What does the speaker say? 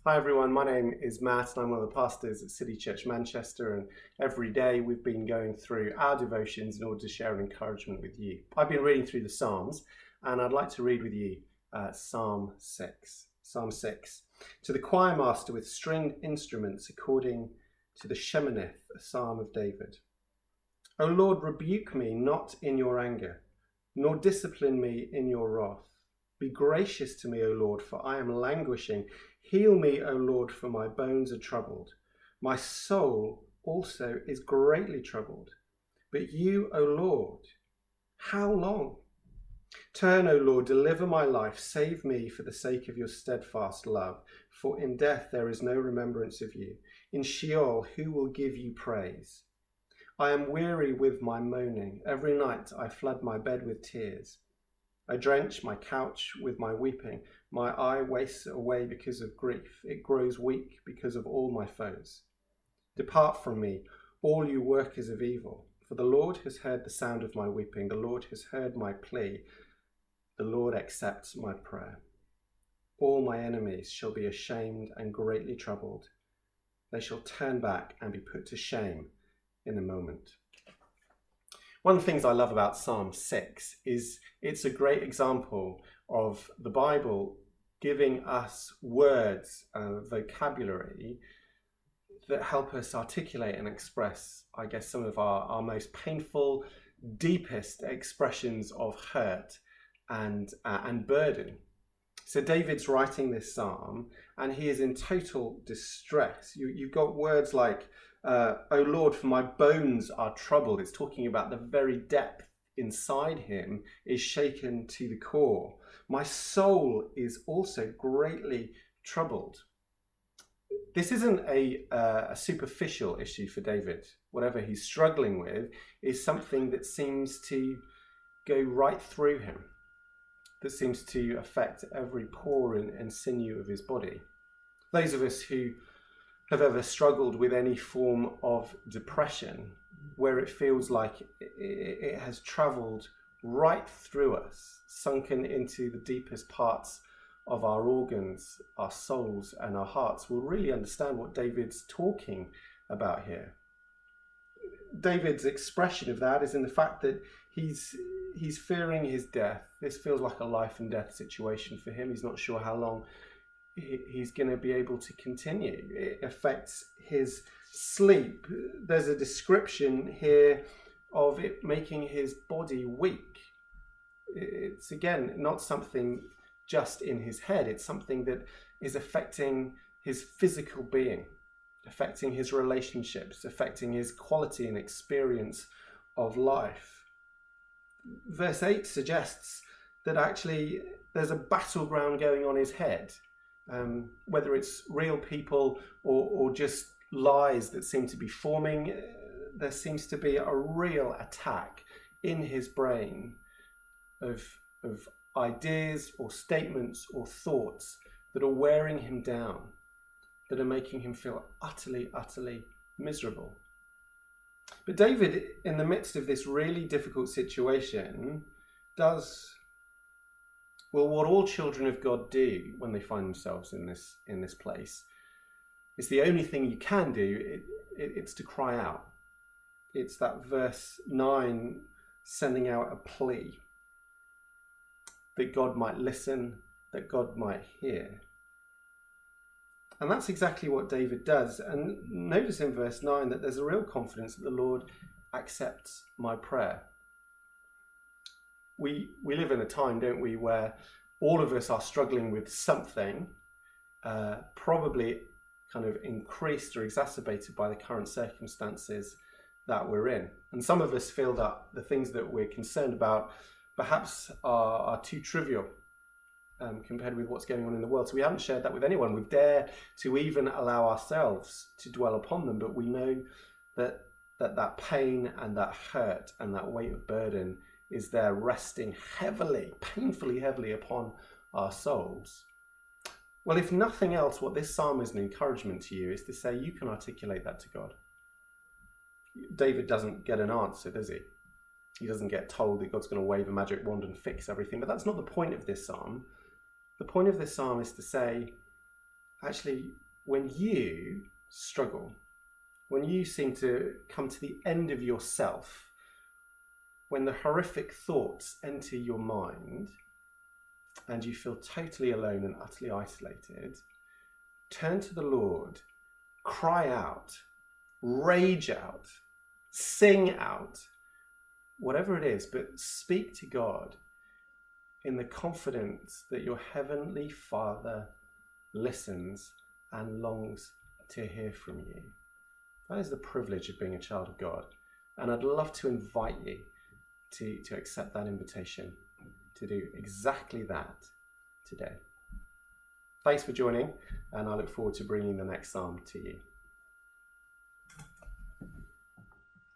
Hi everyone, my name is Matt and I'm one of the pastors at City Church Manchester, and every day we've been going through our devotions in order to share an encouragement with you. I've been reading through the Psalms and I'd like to read with you Psalm 6. Psalm 6. To the choir master with stringed instruments according to the Sheminith, a psalm of David. O Lord, rebuke me not in your anger, nor discipline me in your wrath. Be gracious to me, O Lord, for I am languishing. Heal me, O Lord, for my bones are troubled. My soul also is greatly troubled. But you, O Lord, how long? Turn, O Lord, deliver my life. Save me for the sake of your steadfast love. For in death there is no remembrance of you. In Sheol, who will give you praise? I am weary with my moaning. Every night I flood my bed with tears. I drench my couch with my weeping. My eye wastes away because of grief. It grows weak because of all my foes. Depart from me, all you workers of evil, for the Lord has heard the sound of my weeping. The Lord has heard my plea. The Lord accepts my prayer. All my enemies shall be ashamed and greatly troubled. They shall turn back and be put to shame in a moment. One of the things I love about Psalm 6 is it's a great example of the Bible giving us words, vocabulary that help us articulate and express, I guess, some of our most painful, deepest expressions of hurt and burden. So David's writing this psalm and he is in total distress. You've got words like, O Lord, for my bones are troubled. It's talking about the very depth inside him is shaken to the core. My soul is also greatly troubled. This isn't a superficial issue for David. Whatever he's struggling with is something that seems to go right through him, that seems to affect every pore and sinew of his body. Those of us who have ever struggled with any form of depression, where it feels like it has travelled right through us, sunken into the deepest parts of our organs, our souls and our hearts, will really understand what David's talking about here. David's expression of that is in the fact that he's fearing his death. This feels like a life and death situation for him. He's not sure how long he's going to be able to continue. It affects his sleep. There's a description here of it making his body weak. It's again not something just in his head. It's something that is affecting his physical being, affecting his relationships, affecting his quality and experience of life. Verse 8 suggests that actually there's a battleground going on his head. Whether it's real people or just lies that seem to be forming, there seems to be a real attack in his brain of ideas or statements or thoughts that are wearing him down, that are making him feel utterly, utterly miserable. But David, in the midst of this really difficult situation, does what all children of God do when they find themselves in this place. It's the only thing you can do. It's to cry out. It's that verse 9 sending out a plea that God might listen, that God might hear. And that's exactly what David does. And notice in verse 9 that there's a real confidence that the Lord accepts my prayer. We live in a time, don't we, where all of us are struggling with something, probably kind of increased or exacerbated by the current circumstances that we're in. And some of us feel that the things that we're concerned about perhaps are too trivial compared with what's going on in the world. So we haven't shared that with anyone. We dare to even allow ourselves to dwell upon them, but we know that pain and that hurt and that weight of burden is there resting heavily, painfully heavily upon our souls. Well, if nothing else, what this psalm is an encouragement to you is to say you can articulate that to God. David doesn't get an answer, does he? He doesn't get told that God's going to wave a magic wand and fix everything, but that's not the point of this psalm. The point of this psalm is to say, actually, when you struggle, when you seem to come to the end of yourself, when the horrific thoughts enter your mind and you feel totally alone and utterly isolated, turn to the Lord, cry out, rage out, sing out, whatever it is, but speak to God in the confidence that your heavenly Father listens and longs to hear from you. That is the privilege of being a child of God. And I'd love to invite you to accept that invitation to do exactly that today. Thanks for joining, and I look forward to bringing the next psalm to you.